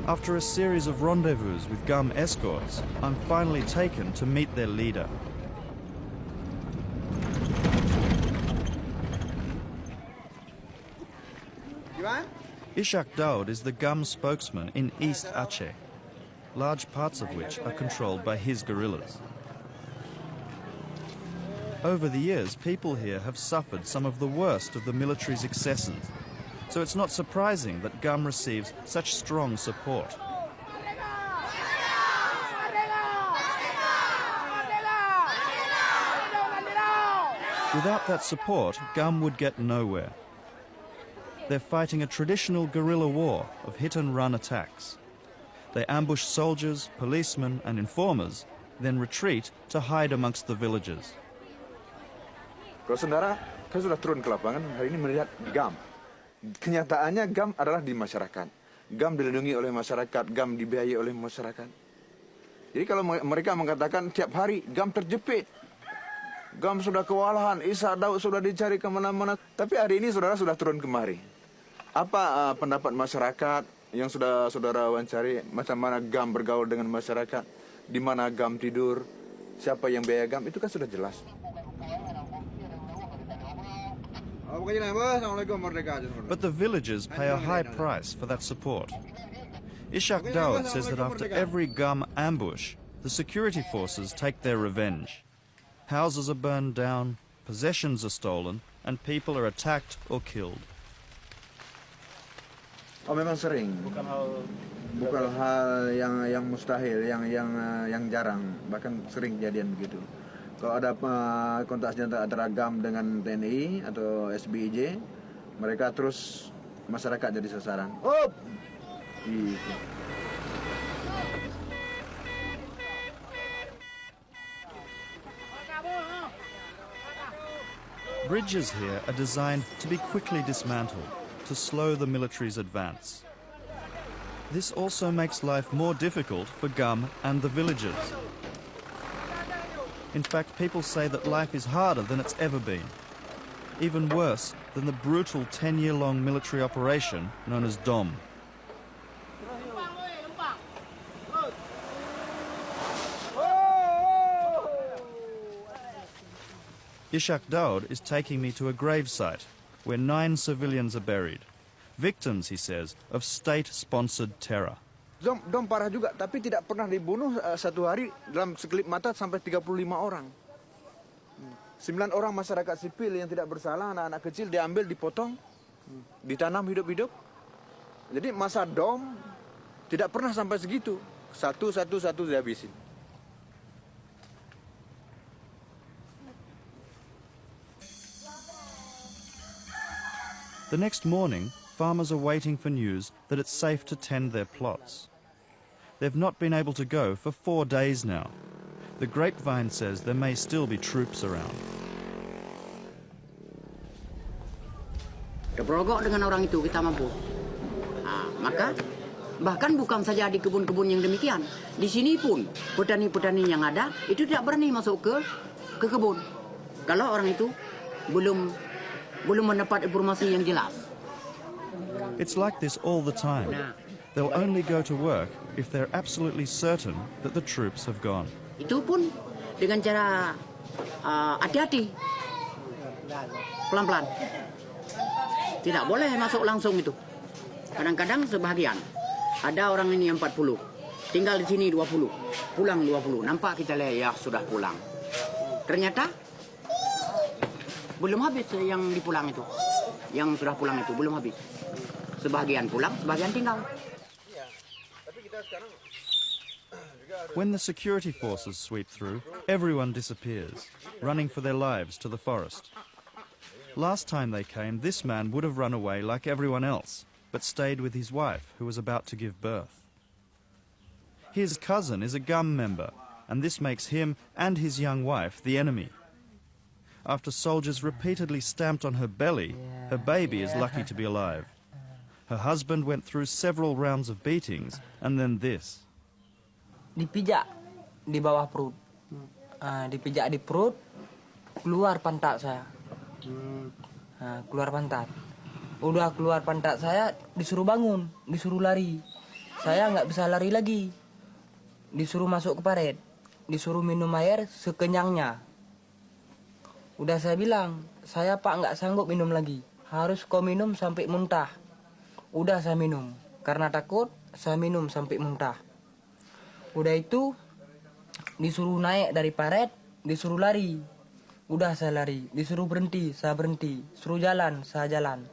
After a series of rendezvous with Gum escorts, I'm finally taken to meet their leader. Ishak Daud is the Gum spokesman in East Aceh, large parts of which are controlled by his guerrillas. Over the years, people here have suffered some of the worst of the military's excesses, so it's not surprising that Gum receives such strong support. Without that support, Gum would get nowhere. They're fighting a traditional guerrilla war of hit-and-run attacks. They ambush soldiers, policemen and informers, then retreat to hide amongst the villages. Kalau saudara, saya sudah turun ke lapangan hari ini melihat GAM. Kenyataannya GAM adalah di masyarakat. GAM dilindungi oleh masyarakat, GAM dibiayai oleh masyarakat. Jadi kalau mereka mengatakan tiap hari GAM terjepit, GAM sudah kewalahan, Ishak Daud sudah dicari kemana-mana. Tapi hari ini saudara sudah turun kemari. Apa pendapat masyarakat yang sudah saudara wawancari? Macam mana GAM bergaul dengan masyarakat? Di mana GAM tidur? Siapa yang biaya GAM? Itu kan sudah jelas. But the villagers pay a high price for that support. Ishak Daud says that after every GAM ambush, the security forces take their revenge. Houses are burned down, possessions are stolen, and people are attacked or killed. Oh, memang sering. Bukan hal yang mustahil, yang jarang, bahkan sering kejadian begitu. Kalau ada kontak senjata antara GAM dengan TNI atau SBIJ, mereka terus masyarakat jadi sasaran. Oh, gitu. Bridges here are designed to be quickly dismantled, to slow the military's advance. This also makes life more difficult for GAM and the villagers. In fact, people say that life is harder than it's ever been. Even worse than the brutal 10-year-long military operation known as DOM. Ishak Daud is taking me to a gravesite where 9 civilians are buried. Victims, he says, of state-sponsored terror. Dom parah juga, tapi tidak pernah dibunuh satu hari dalam sekelip mata sampai 35 orang. 9 orang masyarakat sipil yang tidak bersalah, anak-anak kecil diambil, dipotong, ditanam hidup-hidup. Jadi masa Dom tidak pernah sampai segitu. Satu dihabisin. The next morning, farmers are waiting for news that it's safe to tend their plots. They've not been able to go for 4 days now. The grapevine says there may still be troops around. Berperogok dengan orang itu kita mampu. Maka bahkan bukan saja di kebun-kebun yang demikian. Di sini pun petani-petani yang ada itu tidak berani masuk ke kebun. Kalau orang itu belum mendapat informasi yang jelas. It's like this all the time. They'll only go to work if they're absolutely certain that the troops have gone. Itu pun dengan cara hati-hati, pelan-pelan. Tidak boleh masuk langsung itu. Kadang-kadang sebahagian. Ada orang ini 40, tinggal di sini 20, pulang 20. Nampak kita lihat ya sudah pulang. Ternyata belum habis yang dipulang itu. Yang sudah pulang itu belum habis. Sebahagian pulang, sebahagian tinggal. When the security forces sweep through, everyone disappears, running for their lives to the forest. Last time they came, this man would have run away like everyone else, but stayed with his wife, who was about to give birth. His cousin is a GAM member, and this makes him and his young wife the enemy. After soldiers repeatedly stamped on her belly, her baby is lucky to be alive. Her husband went through several rounds of beatings, and then this. Dipijak di bawah perut. Dipijak di perut, keluar pantat saya. Keluar pantat. Udah keluar pantat saya, disuruh bangun, disuruh lari. saya nggak bisa lari lagi. Disuruh masuk ke paret, disuruh minum air sekenyangnya. Udah saya bilang, saya Pak nggak sanggup minum lagi, harus kau minum sampai muntah. Udah saya minum, karena takut saya minum sampai muntah. Udah itu disuruh naik dari paret, disuruh lari. Udah saya lari, disuruh berhenti, saya berhenti, suruh jalan, saya jalan.